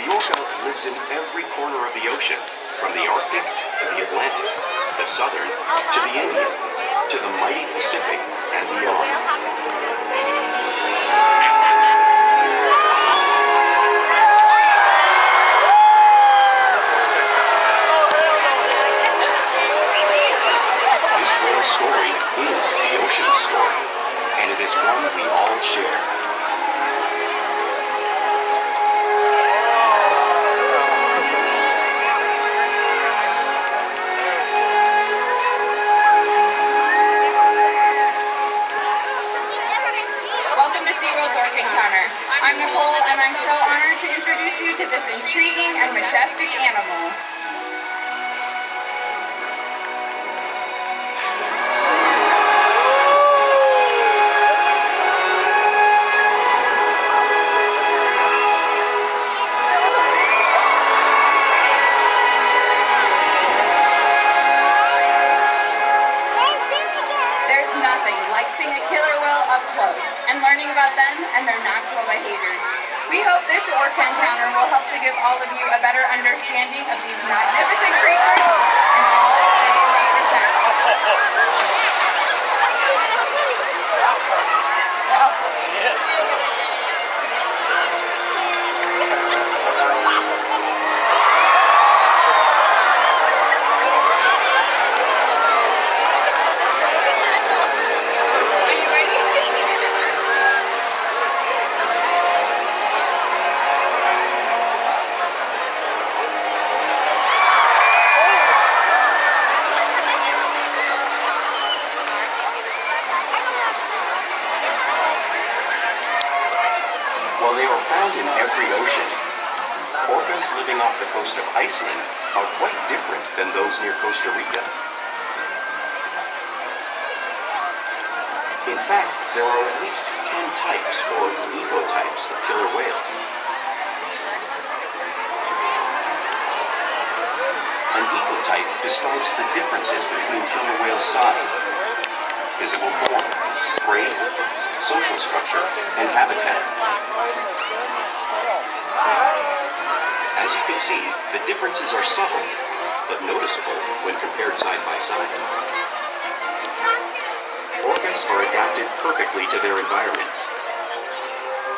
The orca lives in every corner of the ocean, from the Arctic to the Atlantic, the Southern to the Indian, to the mighty Pacific and beyond. This whale story is the ocean's story, and it is one we all share. Welcome to SeaWorld's Orca Encounter. I'm Nicole, and I'm so honored to introduce you to this intriguing and majestic animal. There's nothing like seeing a killer whale up close and learning about them and their natural behaviors. We hope this Orca encounter will help to give all of you a better understanding of these magnificent creatures and all they represent. Are you ready? While they are found in every ocean, orcas living off the coast of Iceland are quite different than those near Costa Rica. In fact, there are at least 10 types or ecotypes of killer whales. An ecotype describes the differences between killer whale size, physical form, prey, social structure, and habitat. As you can see, the differences are subtle, but noticeable when compared side by side. Orcas are adapted perfectly to their environments.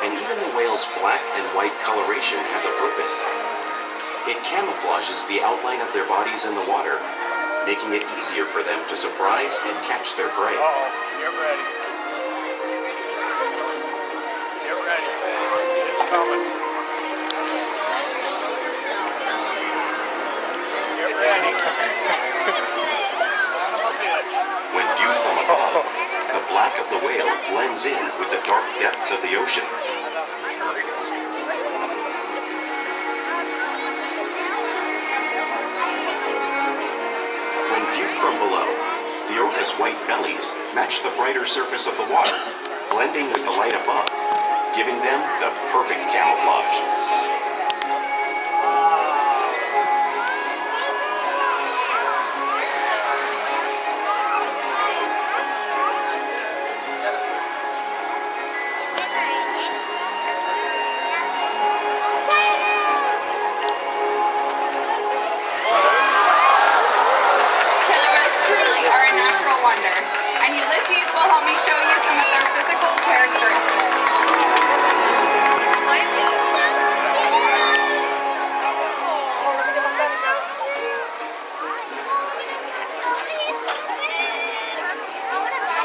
And even the whale's black and white coloration has a purpose. It camouflages the outline of their bodies in the water, making it easier for them to surprise and catch their prey. Get ready. Get ready. It's coming. Get ready. Son of a bitch. When viewed from above, the black of the whale blends in with the dark depths of the ocean. When viewed from below, the orca's white bellies match the brighter surface of the water, blending with the light above, giving them the perfect camouflage. Killer whales truly are a natural wonder, and Ulises will help me show you some of their physical characteristics.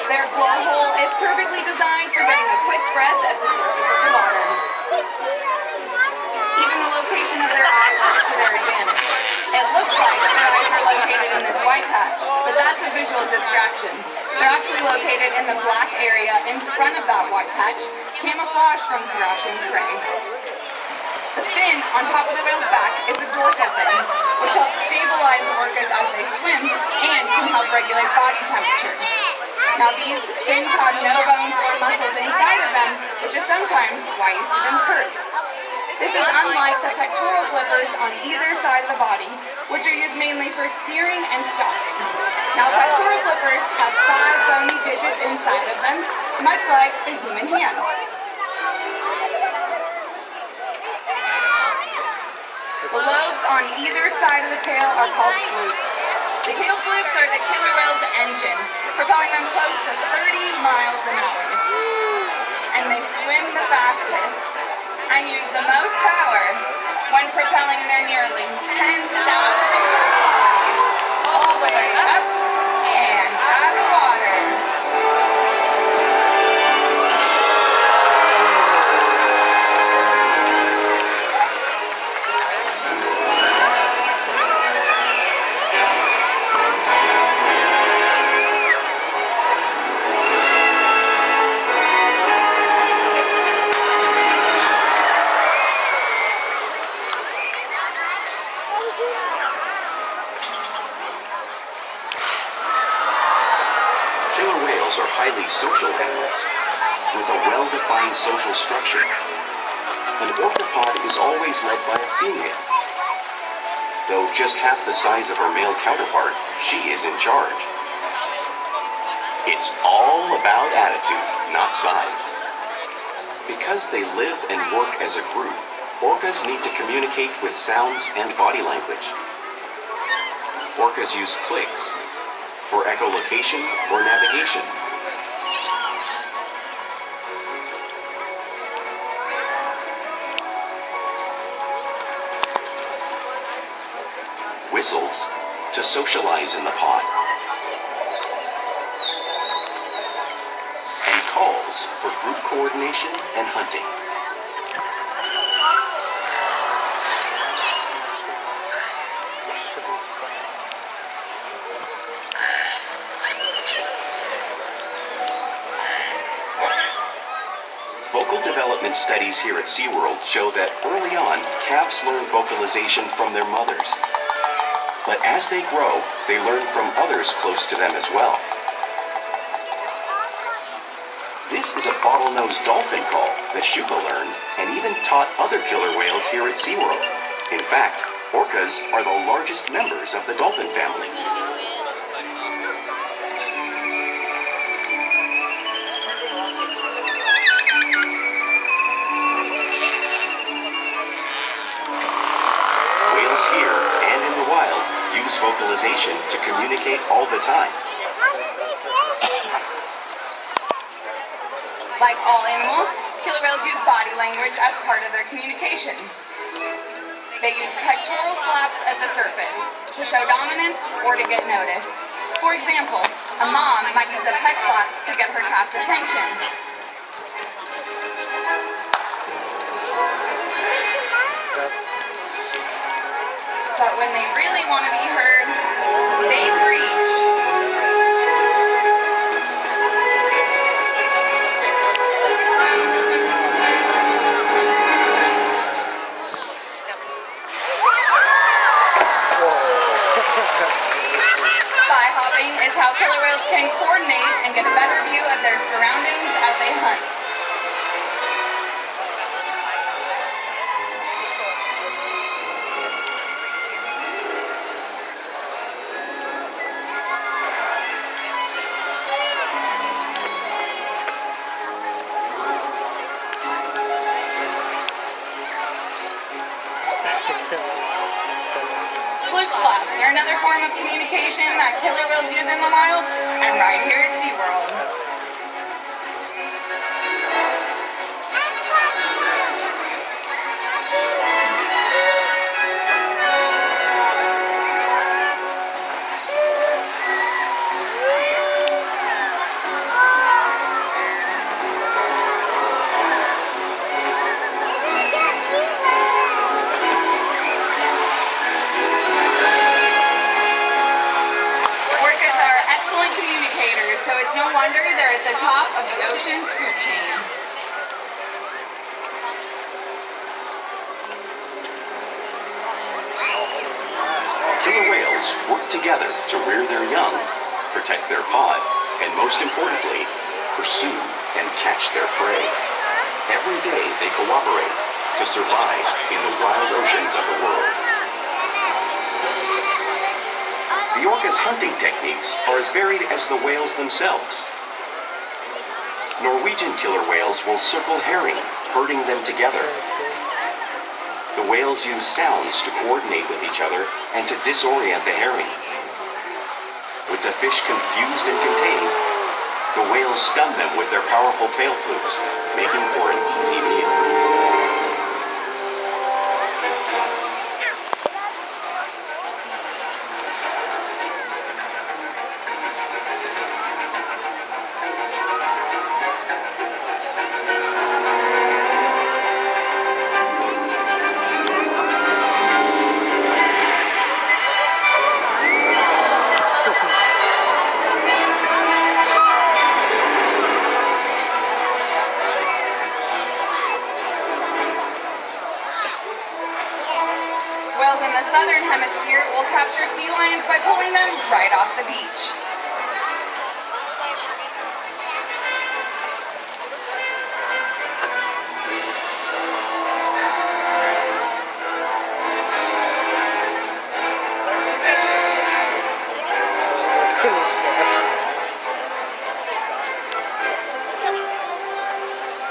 Their blowhole is perfectly designed for getting a quick breath at the surface of the water. Even the location of their eye works to their advantage. It looks like their eyes are located in this white patch, but that's a visual distraction. They're actually located in the black area in front of that white patch, camouflaged from thrashing prey. The fin on top of the whale's back is the dorsal fin, which helps stabilize orcas as they swim and can help regulate body temperature. Now these fins have no bones or muscles inside of them, which is sometimes why you see them curved. This is unlike the pectoral flippers on either side of the body, which are used mainly for steering and stopping. Now pectoral flippers have 5 bony digits inside of them, much like the human hand. The lobes on either side of the tail are called flukes. The tail flukes are the killer whale's engine, propelling them close to 30 miles an hour. And they swim the fastest and use the most power when propelling their nearly 10,000 bodies all the way up and out of water. Are highly social animals with a well-defined social structure. An orca pod is always led by a female. Though just half the size of her male counterpart, she is in charge. It's all about attitude, not size. Because they live and work as a group, orcas need to communicate with sounds and body language. Orcas use clicks for echolocation or navigation. Whistles to socialize in the pod, and calls for group coordination and hunting. Vocal development studies here at SeaWorld show that early on, calves learn vocalization from their mothers. But as they grow, they learn from others close to them as well. This is a bottlenose dolphin call that Shuka learned and even taught other killer whales here at SeaWorld. In fact, orcas are the largest members of the dolphin family. Whales here and in the wild use vocalization to communicate all the time. Like all animals, killer whales use body language as part of their communication. They use pectoral slaps at the surface to show dominance or to get noticed. For example, a mom might use a pec slap to get her calf's attention. But when they really want to be heard, they preach. Spy hopping is how killer whales can coordinate and get a better view of their surroundings as they hunt. Flukes slaps are another form of communication that killer whales use in the wild and right here at SeaWorld. So it's no wonder they're at the top of the ocean's food chain. Killer whales work together to rear their young, protect their pod, and most importantly, pursue and catch their prey. Every day they cooperate to survive in the wild oceans of the world. The orca's hunting techniques are as varied as the whales themselves. Norwegian killer whales will circle herring, herding them together. The whales use sounds to coordinate with each other and to disorient the herring. With the fish confused and contained, the whales stun them with their powerful tail flukes, making for an easy meal. Whales in the southern hemisphere will capture sea lions by pulling them right off the beach.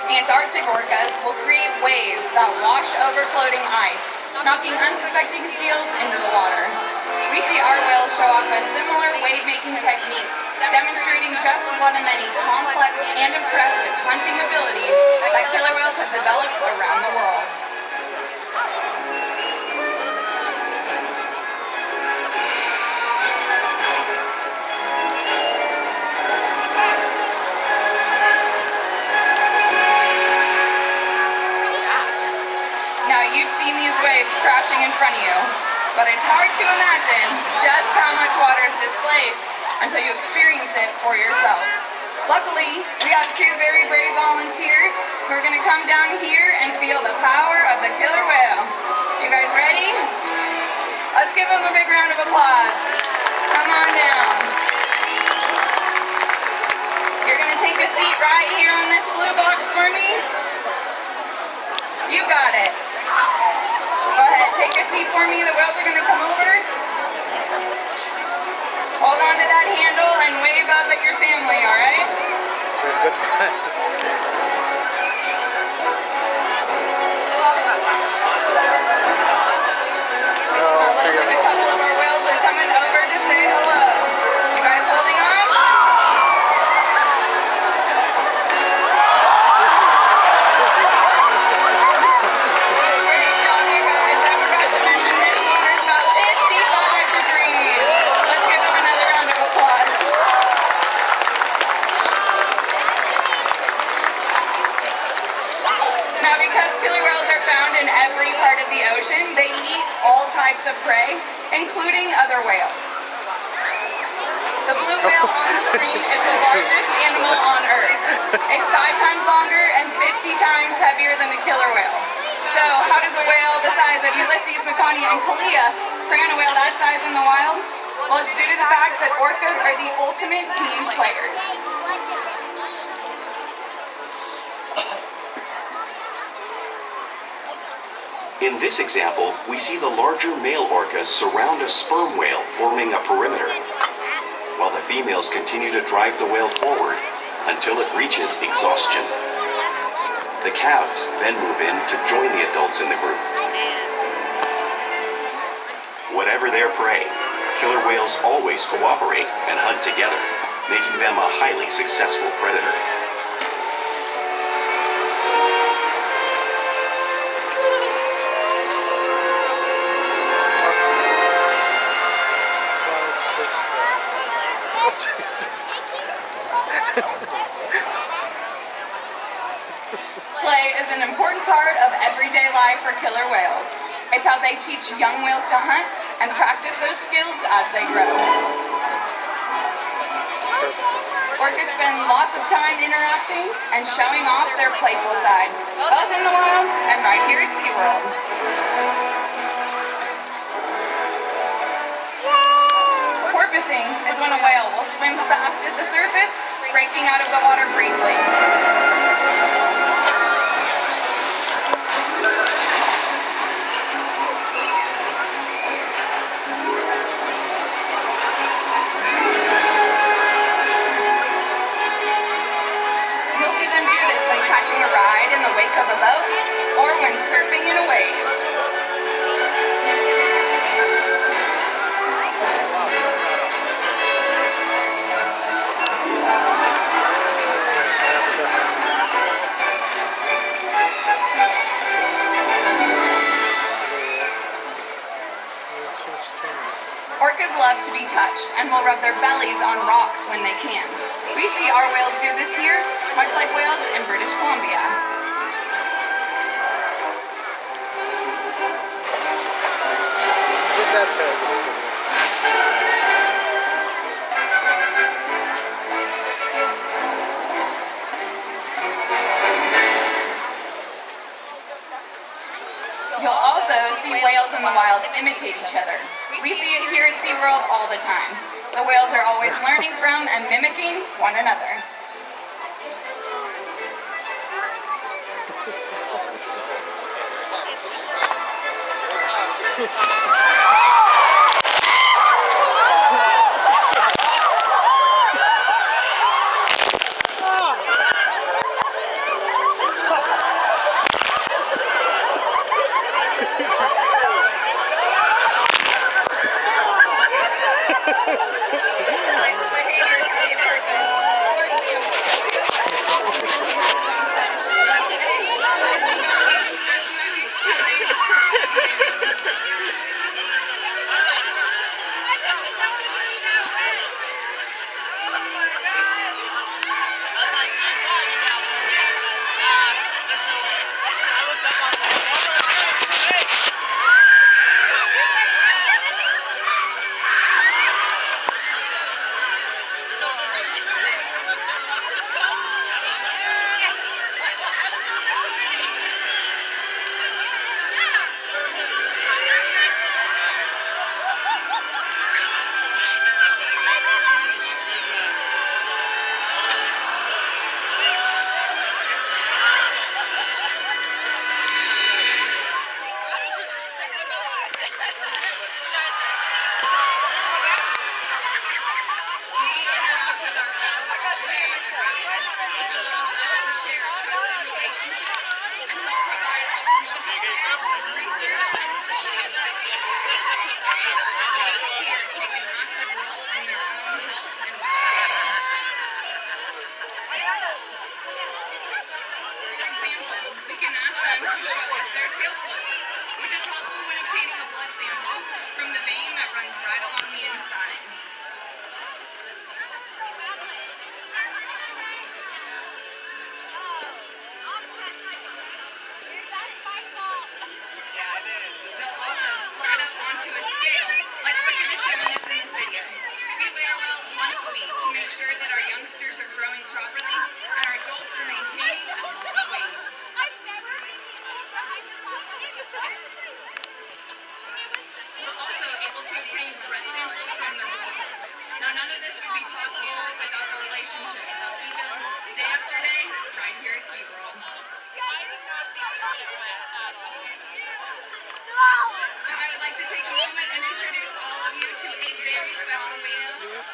Antarctic orcas will create waves that wash over floating ice, knocking unsuspecting seals into the water. We see our whales show off a similar wave-making technique, demonstrating just one of many complex and impressive hunting abilities that killer whales have developed around the world. Now you've seen these waves crashing in front of you, but it's hard to imagine just how much water is displaced until you experience it for yourself. Luckily, we have two very brave volunteers who are going to come down here and feel the power of the killer whale. You guys ready? Let's give them a big round of applause. Come on down. You're going to take a seat right here on this blue box for me. You got it. Go ahead, take a seat for me. The whales are going to come over. Hold on to that handle and wave up at your family, all right? Looks like a couple of our whales are coming over to say hello. You guys holding on? They eat all types of prey, including other whales. The blue whale on the screen is the largest animal on Earth. It's 5 times longer and 50 times heavier than the killer whale. So how does a whale the size of Ulises, Makani, and Kalia prey on a whale that size in the wild? Well, it's due to the fact that orcas are the ultimate team players. In this example, we see the larger male orcas surround a sperm whale, forming a perimeter, while the females continue to drive the whale forward until it reaches exhaustion. The calves then move in to join the adults in the group. Whatever their prey, killer whales always cooperate and hunt together, making them a highly successful predator. Play is an important part of everyday life for killer whales. It's how they teach young whales to hunt and practice those skills as they grow. Orcas spend lots of time interacting and showing off their playful side, both in the wild and right here at SeaWorld. Porpoising is when a whale will swim fast at the surface, breaking out of the water briefly. Catching a ride in the wake of a boat, or when surfing in a wave. love to be touched and will rub their bellies on rocks when they can. We see our whales do this here, much like whales in British Columbia. Did that tell you? You'll also see whales in the wild imitate each other. We see it here at SeaWorld all the time. The whales are always learning from and mimicking one another.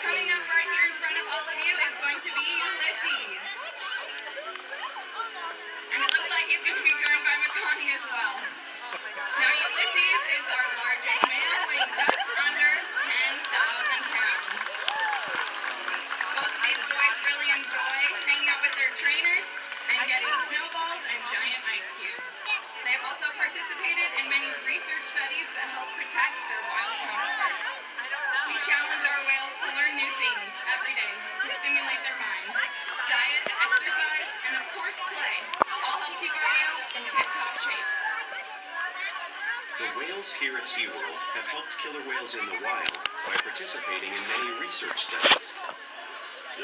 Coming up right here in front of all of you is going to be Ulises. And it looks like he's going to be joined by Makani as well. Now Ulises is our largest male, weighing just under 10,000 pounds. Both of these boys really enjoy hanging out with their trainers and getting snowballs and giant ice cubes. They've also participated in many research studies that help protect their wild counterparts. We challenge our whales to learn new things every day to stimulate their minds. Diet, exercise, and of course play all help keep our whales in tip-top shape. The whales here at SeaWorld have helped killer whales in the wild by participating in many research studies.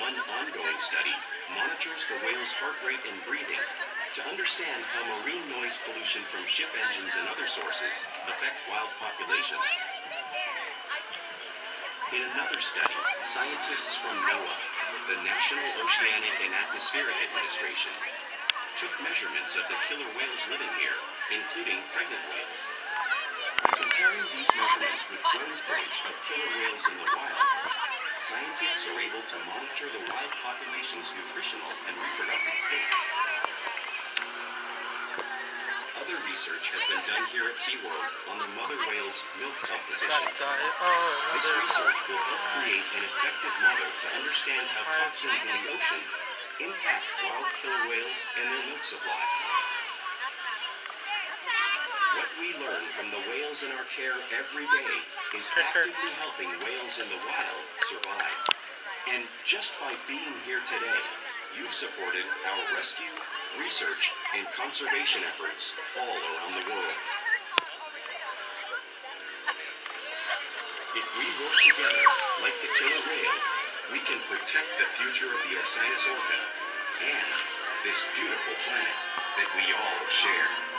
One ongoing study monitors the whale's heart rate and breathing to understand how marine noise pollution from ship engines and other sources affect wild populations. In another study, scientists from NOAA, the National Oceanic and Atmospheric Administration, took measurements of the killer whales living here, including pregnant whales. Comparing these measurements with drone footage of killer whales in the wild, scientists are able to monitor the wild population's nutritional and reproductive states. Other research has been done here at SeaWorld on the mother whale's milk composition. This research will help create an effective model to understand how toxins in the ocean impact wild killer whales and their milk supply. What we learn from the whales in our care every day is actively helping whales in the wild survive. And just by being here today, you've supported our rescue, research, and conservation efforts all around the world. If we work together, like the killer whale, we can protect the future of the Orca and this beautiful planet that we all share.